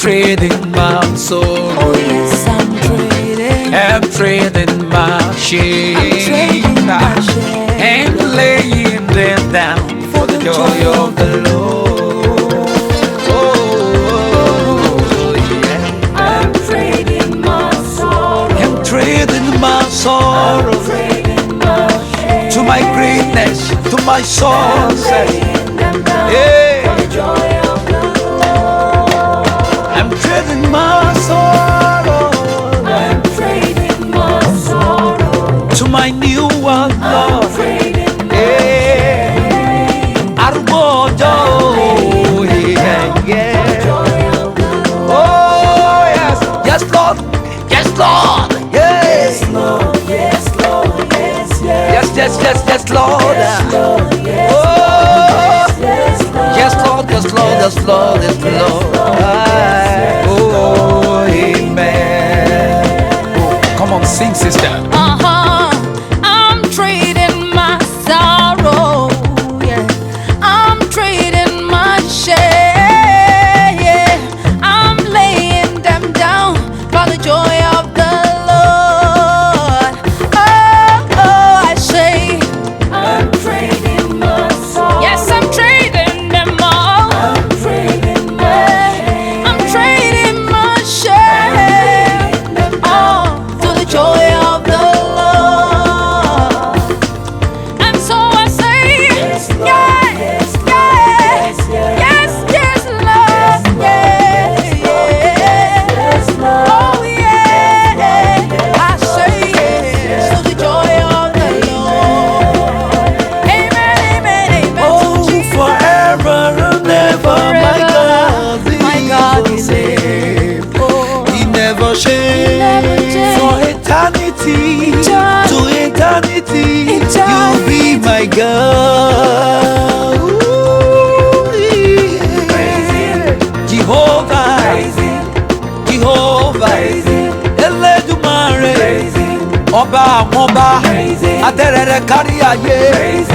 trading my soul. Oh yes, I'm trading. I'm trading my shame. And laying them down for the joy of the Lord. Oh, yeah. I'm trading my sorrow. I'm trading my sorrow. I'm trading my shame. To my greatness, to my soul. Yeah. For the joy of the Lord. I'm trading my sorrow. I'm trading my sorrow. To my new one, Lord. I'm trading my Arbojo, yeah, yeah. Oh yes, yes Lord, yes Lord, yes, Lord, yes, Lord, yes, yes. yes, yes, yes, Lord. Yes, Lord, yes, Oh, yes, Lord. yes Lord, yes Lord, yes Lord, yes Lord. Oh, amen. Oh, come on, sing, sister. I'm trading my sorrow. Yeah. I'm trading my shame. Yeah. I'm laying them down for the joy of the Lord. Oh, I say, I'm trading my sorrow. Yes, I'm trading them all. I'm trading my shame. I'm trading my shame. Oh, to the joy of the Lord. And so I say, yes, yes, yes, yes, yes, Lord, yes, yes, oh yeah, I say yes to the joy of the Lord. Amen, amen, amen. Oh, forever and ever, my God is able. He never changed. For eternity, to eternity, you'll be my God. Ooh, yeah. Jehovah, Jehovah, Eledumare, Ọba àwọn ọba, atẹ́rẹrẹ kárí ayé,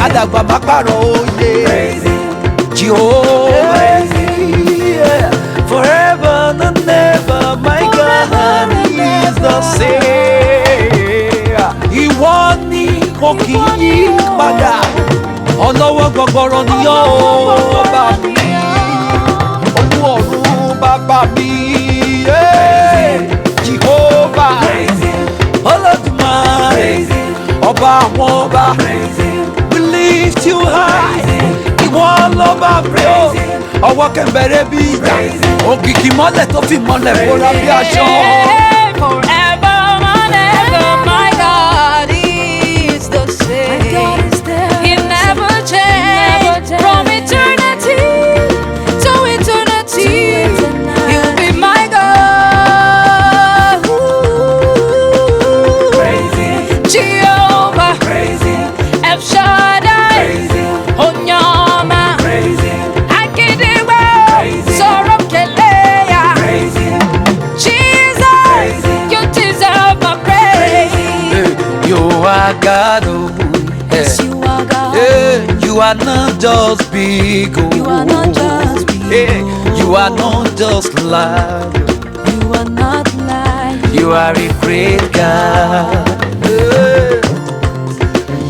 àdàgbà má pààrọ̀ òye. Jehovah, yeah. Forever and ever, my God is the same. Ìwọ ni kò kì í yí padà, ọlọ́wọ́ gbọgbọrọ ni yọ́ ọba mi, olú ọ̀run bàbá mi. Jehovah, Olódùmarè, ọba àwọn ọba, we lift you high. Ìwọ lọ́ba rẹ̀ o, ọwọ́ kẹ̀mbẹ̀rẹ̀ bí ìjà, òkìkí mọ́lẹ̀ tó fi mọ́lẹ̀ bóra bí aṣọ. Forever and ever, my God is the same. He never changed. From eternity to eternity, He'll be my God. Jehovah, El Shaddai, Onyama, Akidiwa, Sorokeleya. Jesus, you deserve my praise. You are God, oh, Yes, you are God. you are not just big, oh, You are not just big, you are not just loud, You are not like you are a great God.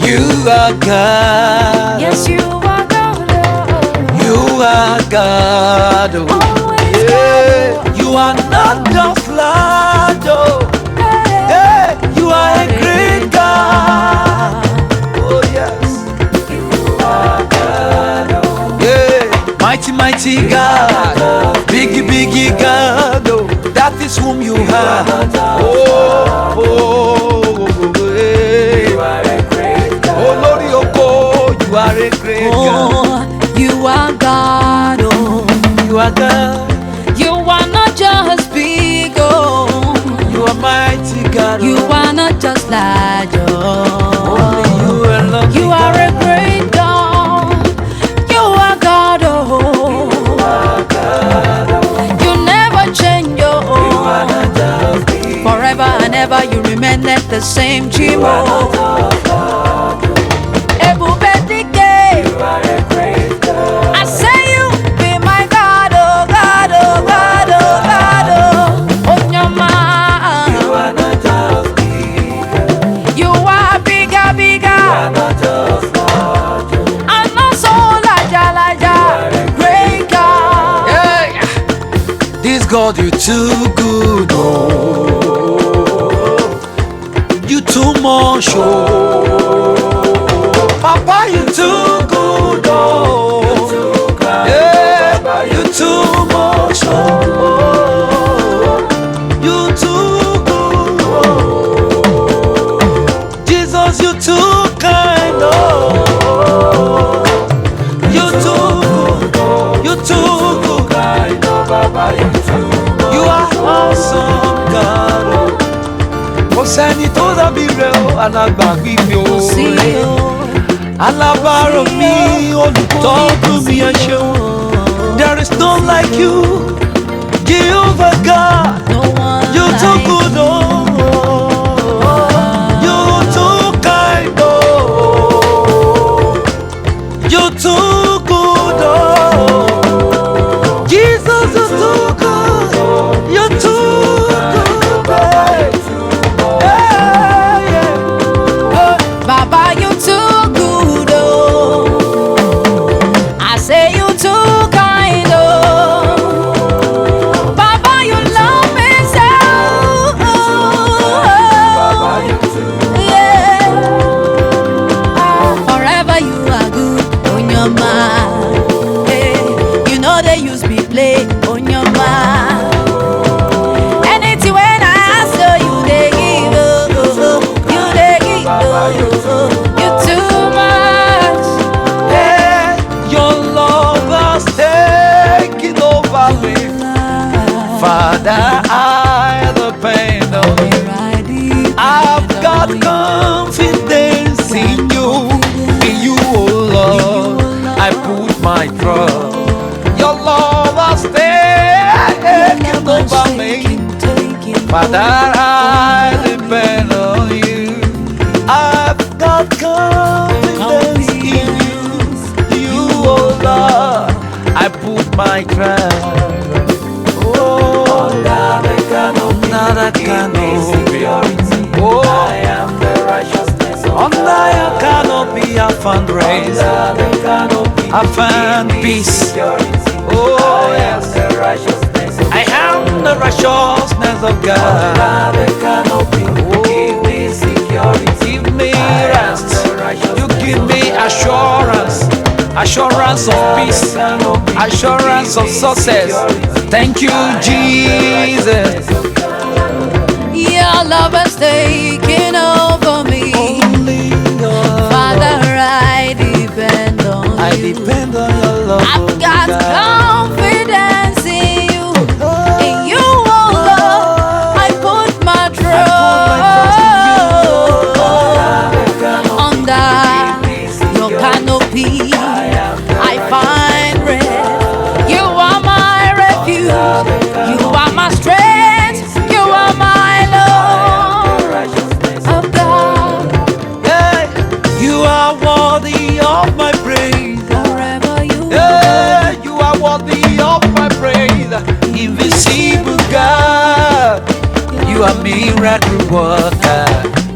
You are God. Yes, you are God. You are God. Oh. Always Yeah. God. You are not just loud. Oh. Yeah. You are a great God. Oh yes. You are God. Oh. Yeah. Mighty, mighty God. Biggie, biggie God. Oh. That is whom you are. Oh, oh, yeah. You are a great God. Oh, Lord, you are a great God. Oh, you are God. Oh, You are God. you are not just big. Oh, You are mighty God. you are not just large. Only Oh, you alone. you are a great God. You are God. Oh, you never change. Oh, forever and ever you remain at the same. Jimo. Ebubedike. I say you be my God. Oh God. Oh God. Oh God. God, you too good. Oh, you too much. Oh, Papa, you too good. Oh, yeah, you too much. Oh, you too good. Oh, Jesus, you too kind. Oh, you too good. You too good. You are awesome, God. Kò sẹ́ni tó dàbí rẹ̀ o, alágbàgbé mi o. Alábàárò mi, olùtọ́jú mi ẹ ṣeun. There is none like you, Jehovah God. You too good, oh. You too kind, oh. You too good, oh. Jesus, you too good. You too good, yeah, yeah. Baba, you too good, oh. I say you too kind, oh. Baba, you love me so, yeah. Forever you are good on your mind. Hey, you know they use me play on your mind. Anything when I ask you, they give, you they give, you too much. Hey, your love has taken over me. Father, I depend on you. I've got confidence in you, oh Lord. I put my trust. Your love has taken over me. Father, I depend on you. I've got confidence in you, oh Lord. I put my trust. Oh, under the canopy. Oh, I am the righteousness of under your canopy, I found grace. I found peace. Oh, yes. I am the righteousness of God. Oh, give me security. Give me rest. You give me assurance. Assurance of peace. Assurance of success. Thank you, Jesus. Your love has taken over me. Father, I depend on you. I depend on your love. I've got confidence in you. In you, oh Lord, I put my trust under your canopy. I find rest. You are my refuge. You are my strength. You are my Lord. Of God, Yeah, you are worthy of my praise. forever you Yeah, you are worthy of my praise. Invisible God, you are miracle worker.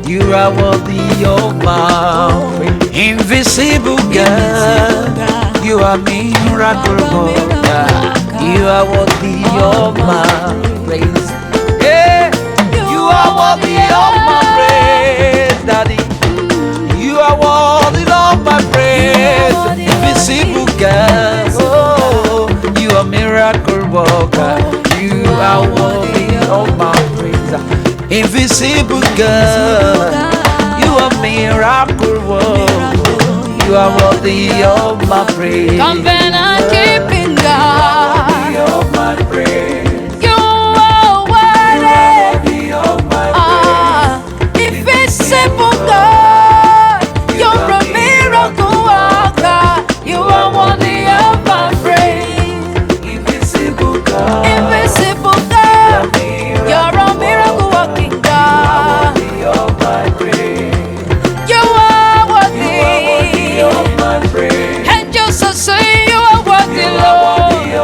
You are worthy of my praise. Invisible God, you are miracle worker. You are worthy of my praise. Yeah, you are worthy of my praise, Daddy. You are worthy of my praise. Invisible God, oh, you are miracle worker. You are worthy of my praise. Invisible God, you are miracle worker. You are worthy of my praise. covenant keeping God. Of my praise. You are worthy. Invisible God. You're a miracle worker. You are worthy of my praise. Invisible God. Invisible God. You're a miracle working God. Of my praise. You are worthy. Of my praise. And just to say you are worthy, Lord.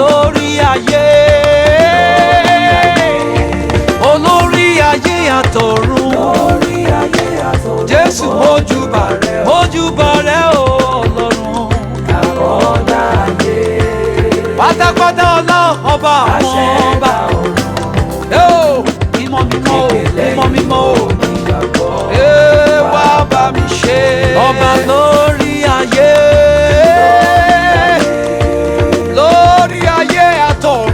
lórí ayé. Olórí ayé àtọ̀run. Jésù mójúbà rẹ̀ o Ọlọ́run. Àkọ́dá ayé. Pátápátá Ọlọ́run ọba àwọn ọba. Mímọ́ mímọ́ o, mímọ́ mímọ́ o. Wá bá mi ṣe. Ọba lórí ayé. Lórí ayé àtọ̀run.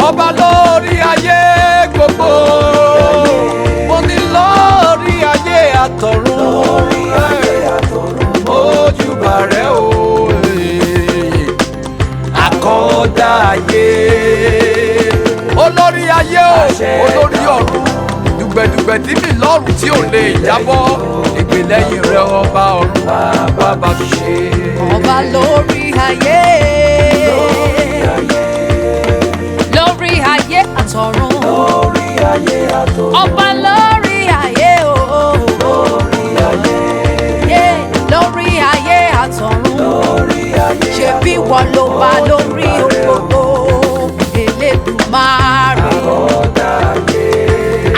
Ọba lórí ayé gbogbo. Mo ní lórí ayé àtọ̀run. Mójúbà rẹ̀ o. Àkọ́dá ayé. Olórí ayé o, olórí ọ̀run. Dùgbẹ̀dùgbẹ̀ tí mi lọ́rùn tí ò lè jábọ́. Ìgbèlẹ́yìn rẹ̀ ọba ọ̀run. Bàbá mi ṣe. Ọba lórí ayé. Lórí ayé àtọ̀run. Ọba lórí ayé o. Lórí ayé àtọ̀run. Ṣebí wọ́n ló wà lórí òkòkò. Elédùmarè.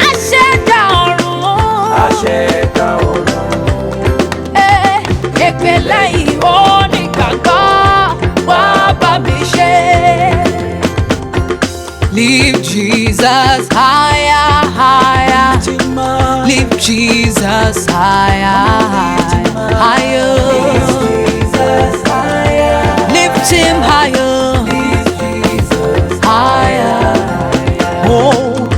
Aṣẹ̀dá ọ̀run. Èpè lẹ́yìn onígbàgbọ́ wá bá mi ṣe. Lift Jesus higher, higher. Lift Jesus higher, higher. Lift him higher, higher. Oh,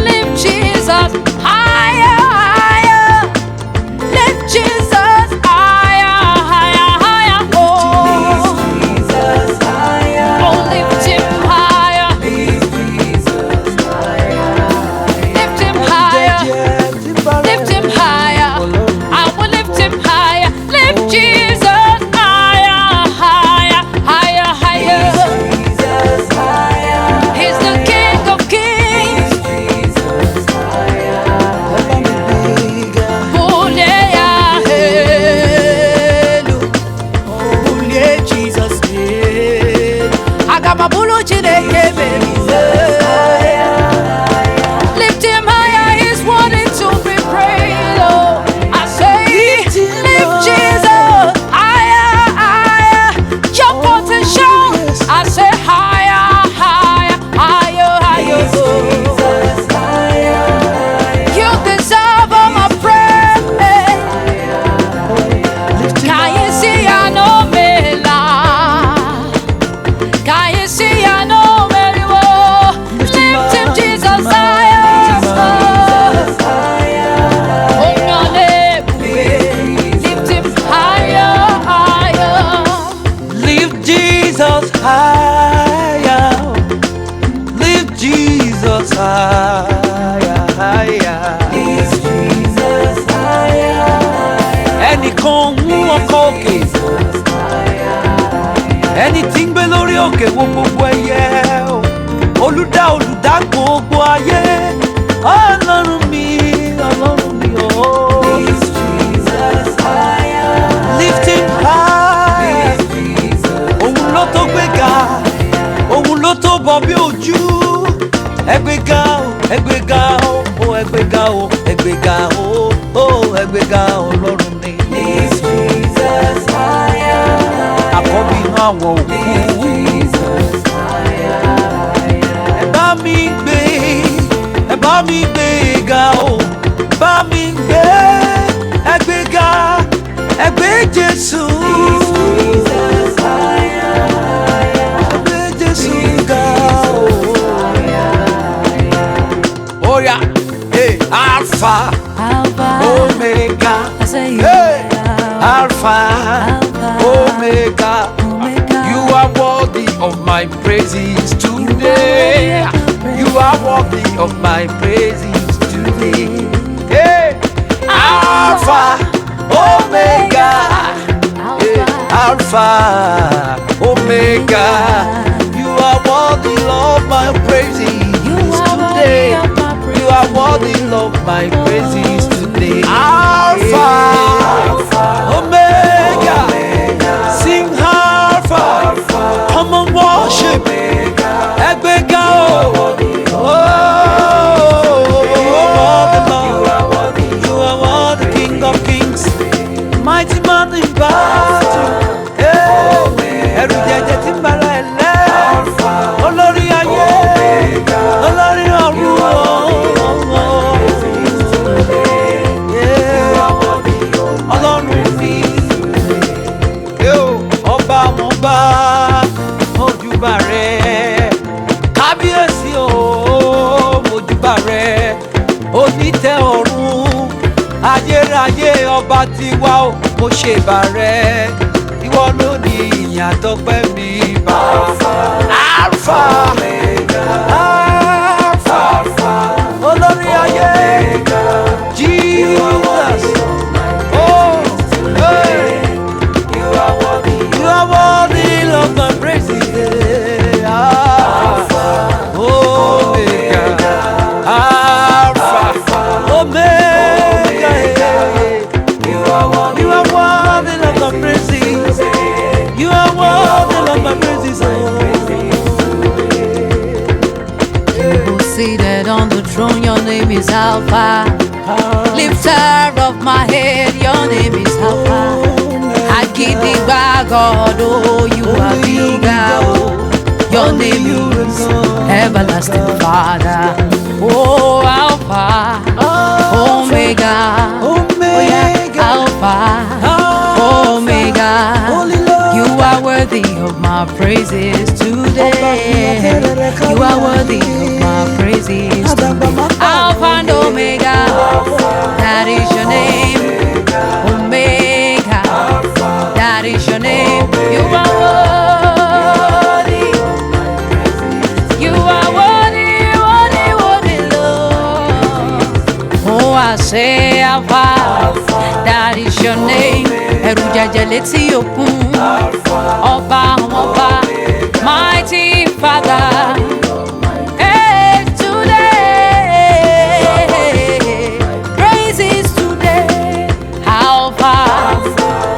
lift Jesus higher, higher. Lift Jesus higher, higher, higher. Oh, oh, lift him higher. Lift him higher. Lift him higher. I will lift him higher. Lift Jesus higher, higher, higher, higher. He's the King of Kings. Bulia helu, bulia Jesus helu. Agamabulu chineke baby. Lift him higher, he's worthy to be praised. Oh, I say, lift Jesus higher, higher. Your potential, I say higher, higher, higher, higher. You deserve all my praise. Can you see I know me la? Can you see I know very well? Lift him Jesus higher. Oh no, lift him higher, higher. Lift Jesus higher. Lift Jesus higher, higher. Ẹnìkan mú ọkọ̀ òkè. Ẹni tí ń gbé lórí òkè wo gbogbo ẹyẹ o. Olùdá gbogbo ayé. Ọlọ́run mi o. Lift him high. Òun ló tó gbéga. Òun ló tó bọ̀ bí ojú. Ẹgbẹ́ga o, ẹgbẹ́ga o, ẹgbẹ́ga o, ẹgbẹ́ga o, ẹgbẹ́ga Ọlọ́run ni. Àkọ́bí inú àwọn òkú. Ẹ bá mi gbé ga o, bá mi gbé ẹgbẹ́ga, ẹgbẹ́ Jésù. Ẹgbẹ́ Jésù ga o. Oh yeah, hey, Alpha, Omega, hey, Alpha, Omega. You are worthy of my praises today. You are worthy of my praises today. Hey, Alpha, Omega, hey, Alpha, Omega. You are worthy of my praises today. You are worthy of my praises today. Alpha, Omega, sing Alpha. Come on. worship. Ẹgbẹ́ga o. Oh, you are worthy, King of Kings, mighty man in battle. Ẹ̀rù jẹjẹ tí ń bara ẹ̀ lẹ́. Olórí ayé, olórí ọ̀run o. Ọlọ́run mi. Ọba àwọn ọba, mojúbà rẹ̀. Kábíyèsí o, mojúbà rẹ̀. Onítẹ̀ ọ̀run, ayérayé ọba tiwa o, mo ṣèbà rẹ̀. Ìwọ ló ní ìyìn àtọpẹ́ mi bá. Alpha, Alpha, olórí ayé, Jesus. Oh, hey. You are worthy of my praises. Alpha, Omega, Alpha, Omega. You are worthy of my praises. You are worthy of my praises. Seated on the throne, your name is Alpha. Lifter of my head, your name is Alpha. Agidigba God, oh, you are bigger, oh. Your name is Everlasting Father. Oh, Alpha, Omega, oh yeah, Alpha, Omega. You are worthy of my praises today. You are worthy of my praises today. Alpha and Omega, that is your name. Omega, that is your name. You are worthy. You are worthy, worthy, worthy, Lord. Oh, I say Alpha, that is your name. Ẹ̀rù jẹjẹ létí òkun, ọba àwọn ọba, mighty Father. Hey, today, praises today. Alpha,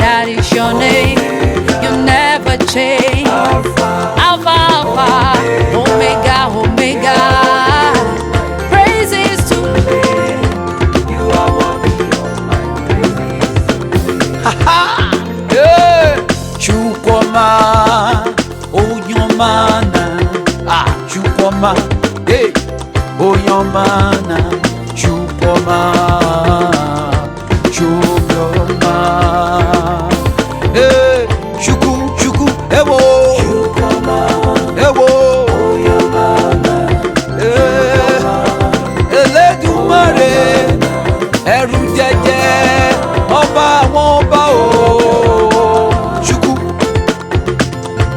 that is your name. You never change. Alpha, Alpha, Omega, Omega. Praises today. You are worthy of my praises. Chukwuma, Onyomana, Chukwuma, Onyomana, Chukwuma, Chukwuma, Chuku, Ewo, Ewo, Onyomana, Elédùmarè, ẹ̀rù jẹjẹ, ọba àwọn ọba o.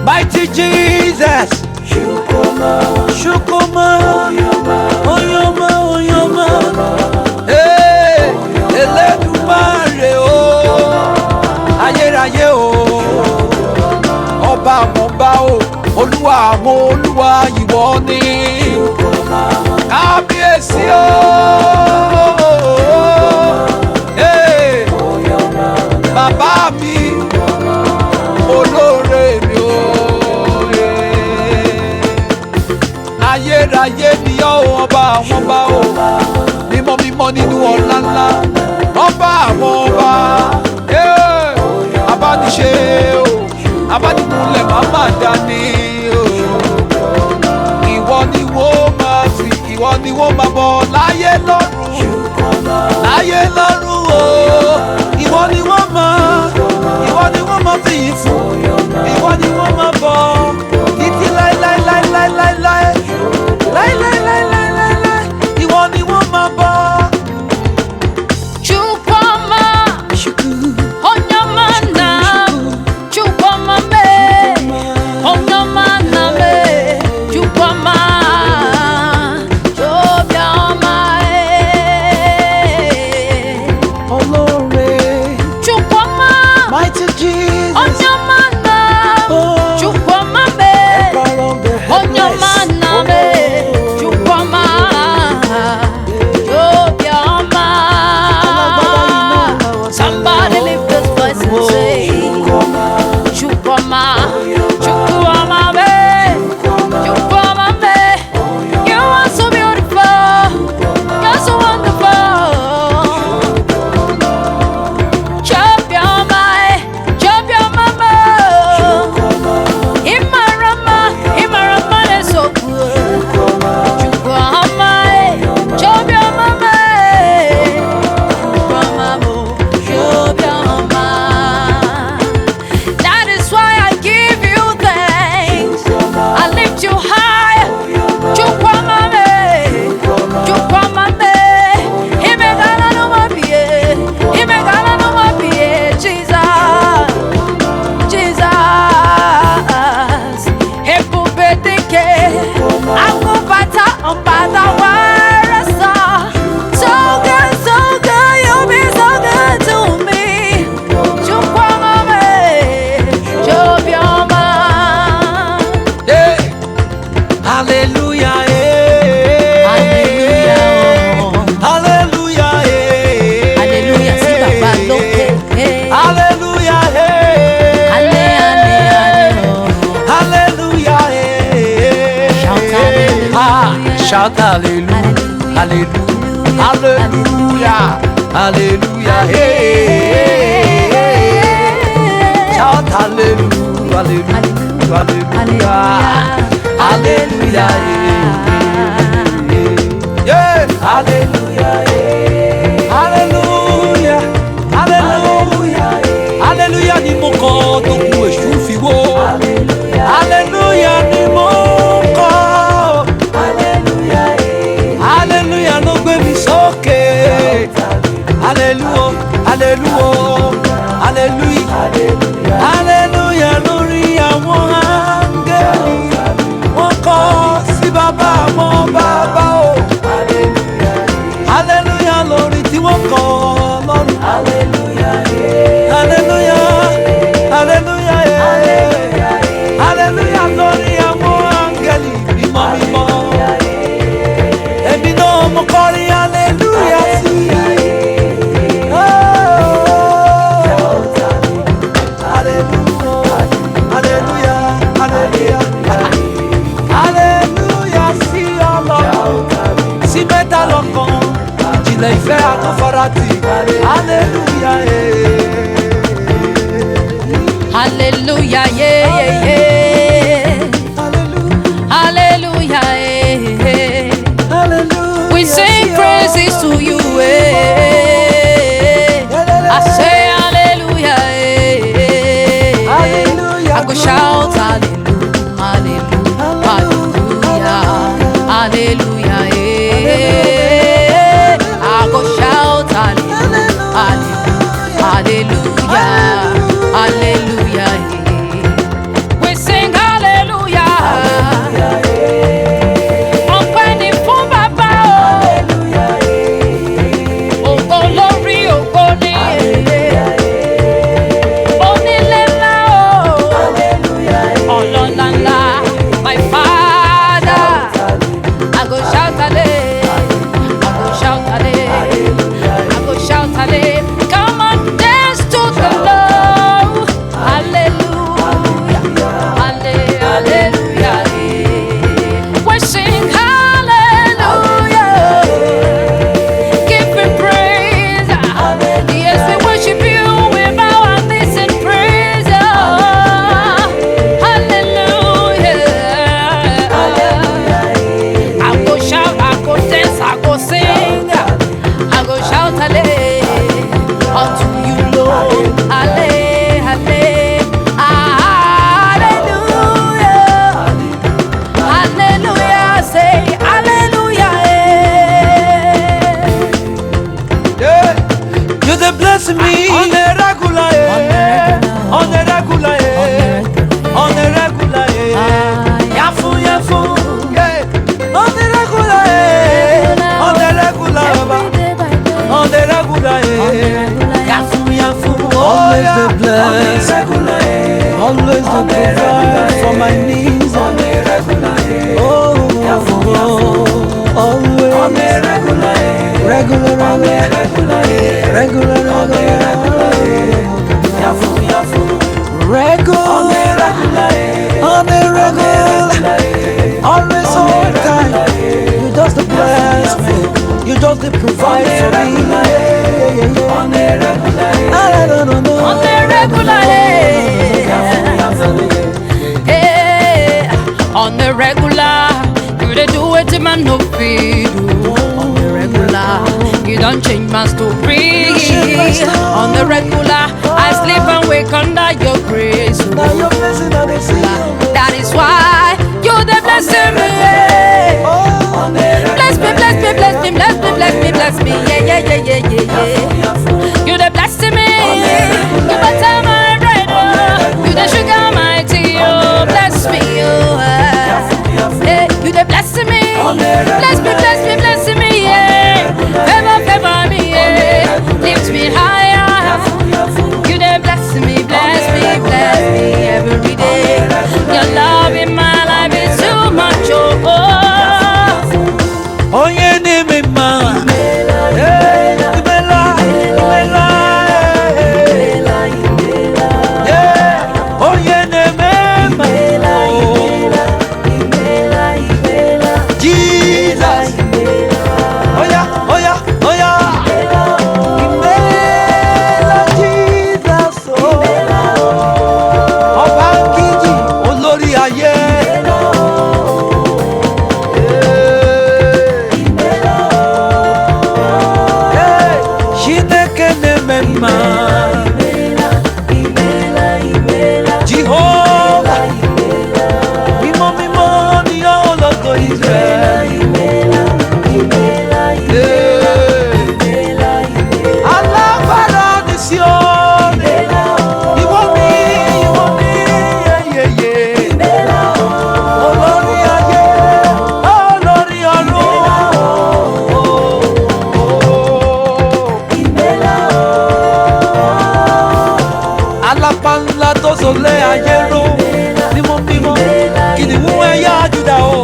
Mighty Jesus, Shukoma, Oyoma, Elédùmarè o, ayérayé o, ọba àwọn ọba o, olúwa àwọn olúwa ìwọ ni, kábíyèsí o, bàbá mi, olóore mi o. Ayérayé ni ọ́ ọba àwọn ọba o, mímọ́ mímọ́ nínú ọlá ńlá, ọba àwọn ọba, abániṣe o, abánimúlẹ̀ máa dání o. Ìwọ ni wọ́n máa fi, ìwọ ni wọ́n máa bọ̀ láyé lọ́run, láyé lọ́run o. Ìwọ ni wọ́n máa fi yìn fún, ìwọ ni wọ́n máa bọ̀ títí láéláéláéláéláé. Láíláíláíláíláí, ìwọ ni wọ́n máa bọ̀. Chukwuma, Onyomana, Chukwuma me, Onyomana me, Chukwuma, Jobia ọma Olóore, Chukwuma, mighty Jesus, Onyomana, Chukwuma me. shout hallelujah, hallelujah, hallelujah, hallelujah, hey. Shout hallelujah, hallelujah, hallelujah, hallelujah, yeah, hallelujah, hallelujah, hallelujah, hallelujah, ni mo kọ tó kù èṣù fi wó. Hallelujah ni mo kọ. Hallelujah ló gbé mi sókè. Hallelujah, hallelujah, hallelujah, hallelujah lórí àwọn áńgẹ́lì. Wọ́n kọ sí bàbá àwọn bàbá o. Hallelujah lórí tí wọ́n kọ lọ́run. Hallelujah, hallelujah, hallelujah, hallelujah lórí àwọn áńgẹ́lì mímọ́ mímọ́. Èmi náà mo kọrin hallelujah sí i. Hallelujah, hallelujah, hallelujah sí Ọlọ́run. Sí mẹ́ta lọ́kan, ìjìnlẹ̀ ìfẹ́ àtọ́farati. Hallelujah, hallelujah, yeah, yeah, yeah. Hallelujah, yeah. hallelujah. We sing praises to you, I say hallelujah, Hallelujah, I go shout hallelujah, hallelujah, hallelujah, I go shout hallelujah, hallelujah, hallelujah, we sing hallelujah. Bless me on the regular, on the regular, on the regular, yafu yafu, yeah, on the regular, on the regular, on the regular, yafu yafu, always the bless, always the provide for my needs, on the regular, oh, yafu yafu, always on the regular, regular, regular, regular. On the regular, always on time. You just bless me, you just provide for me. On the regular, on the regular, you dey do it man no fit do. On the regular, you don't change my story. On the regular, I sleep and wake under your grace. That is why you the blessing me. Bless me, bless me, bless me, bless me, bless me, bless me. Yeah, yeah, yeah, yeah, yeah, yeah. You the blessing me. You butter my bread. You the sugar my tea. Oh, bless me. Oh, hey, you the blessing me. Bless me, bless me, bless me. Yeah, favor, favor me. Yeah, lift me higher. You the bless me, bless me, bless me every day. Your love in my life is too much. Oh, oh yeah, name me man. Jesus. Juda o,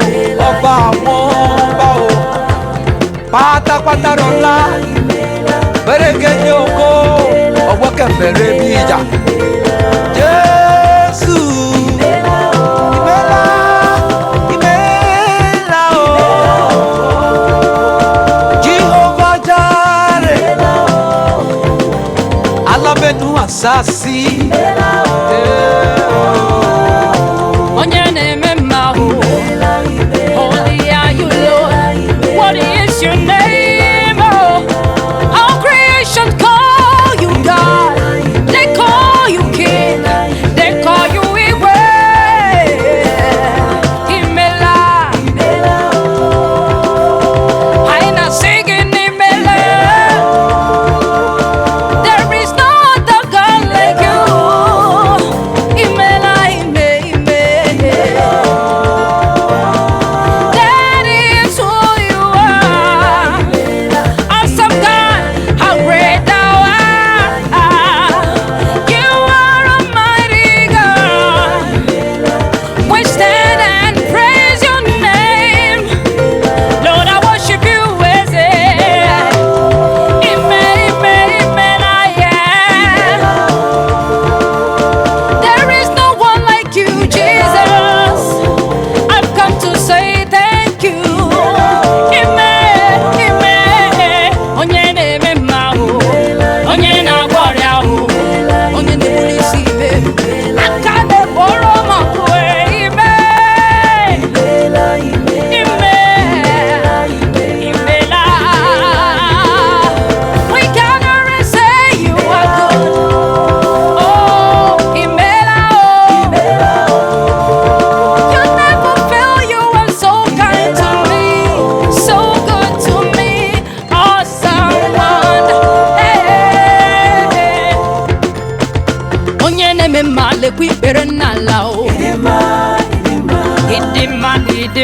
ọba àwọn ọba o, pátápátá rọlá, pẹ̀rẹ̀gẹ̀dẹ̀ ògo, ọwọ́ kẹfẹ̀rẹ̀ bí ìjà. Jésù, ìmẹ́lá o, Jehovah Jireh, alábẹ́nu àsásí. Holy are you, Lord. What is your name? Oh, all creation call you God. They call you King. They call you Iwe. Imela. Aina singing Imela. There is no other God like you. Imela, Ime, Ime. That is who you are. Awesome God, how great thou art. You are Almighty God. We stand and praise your name. Lord, I worship you as it. I am. There is no one like you, Jesus. I've come to say thank you. Onye na-eme mma o, onye na-agwọ ọrịa o, onye na-ebuli isi ibe, aka na-ekporo m ọkụ ime. Imela. We gather and say you are good. Oh, Imela, you never fail, you are so kind to me, so good to me, awesome one. Hey. Onye na-eme mma lekwa ikpere n'ala o. Ịdị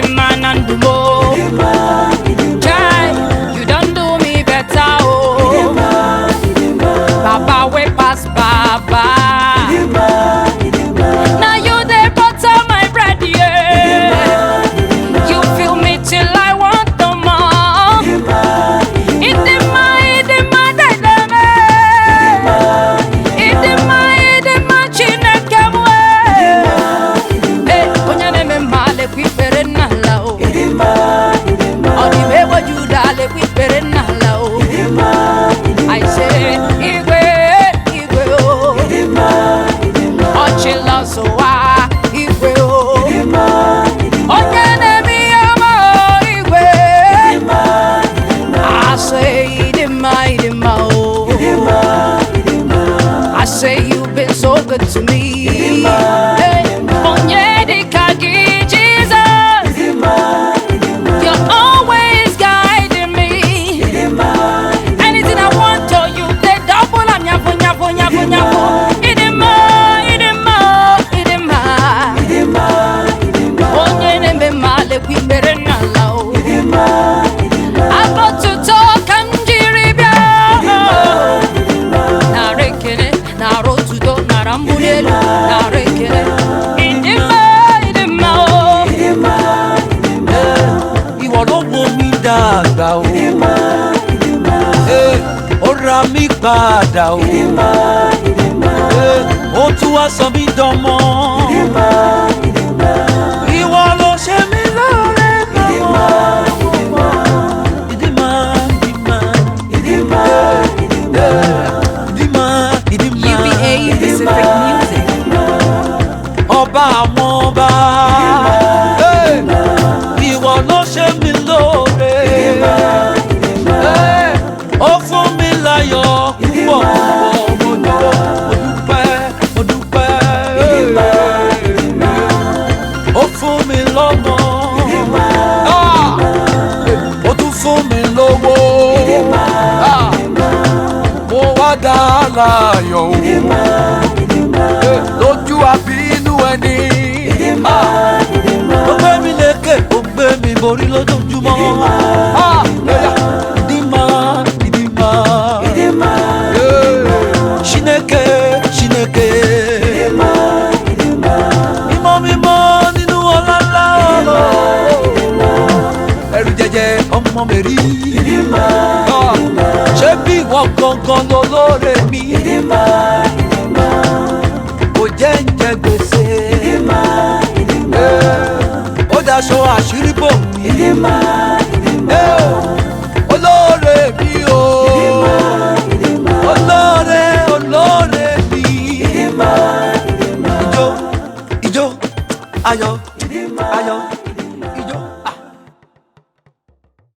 mma na ndụ m o. Chai, you don do me better o. Baba wey pass Baba. Now you dey butter my bread, yeah. You fill me till I want no more. Ịdị mma dedeme. Ịdị mma Chineke m onye na-eme mma lekwa ikpere n'ala o. Ọ dị m egbe Juda lekwa ikpere n'ala o. I say igwe o. Ọchịla zụwa igwe o. Onye na-eme ihe ọma o, igwe. I say ịdị mma o. I say you've been so good to me. Hey, onye dịka gị, Jesus. You're always guiding me. Anything I want to you, they double am nyafu. Ịdị mma. Onye na-eme mma lekwa ikpere n'ala o. Abụ otuto ka m jiri bịa. Nara ekele, nara otuto, nara mbuli elu, nara ekele. Ịdị mma o. Ìwọ ló mú mi dàgbà o, ó ra mi padà o, ó tún wá sọ mí dánmọ́. Ìwọ ló ṣe mí lóore lọ́wọ́. Ìdí mma. Uba-Pacific music. Ọba àwọn ọba, ìwọ ló ṣe mí lóore. Ó fún mi láyọ̀ púpọ̀, mo dúpẹ́. Ó fún mi lọ́mọ, ó tún fún mi lówó. Mo wá dá láyọ̀ o, lójú àbínú ẹni. Ó gbé mi lékè, ó gbé mi borí lójoojúmọ́. Ìdí mma. Chineke. Mímọ́ nínú ọlá ńlá. ọmọ mi rí. Ṣé bí ìwọ gangan lolóore mi? Kò jẹ́ ń jẹ gbèsè. Ó daṣọ àṣírí bò mí. Olóore mi o. Olóore mi. Ijó, ayọ̀, ayọ̀.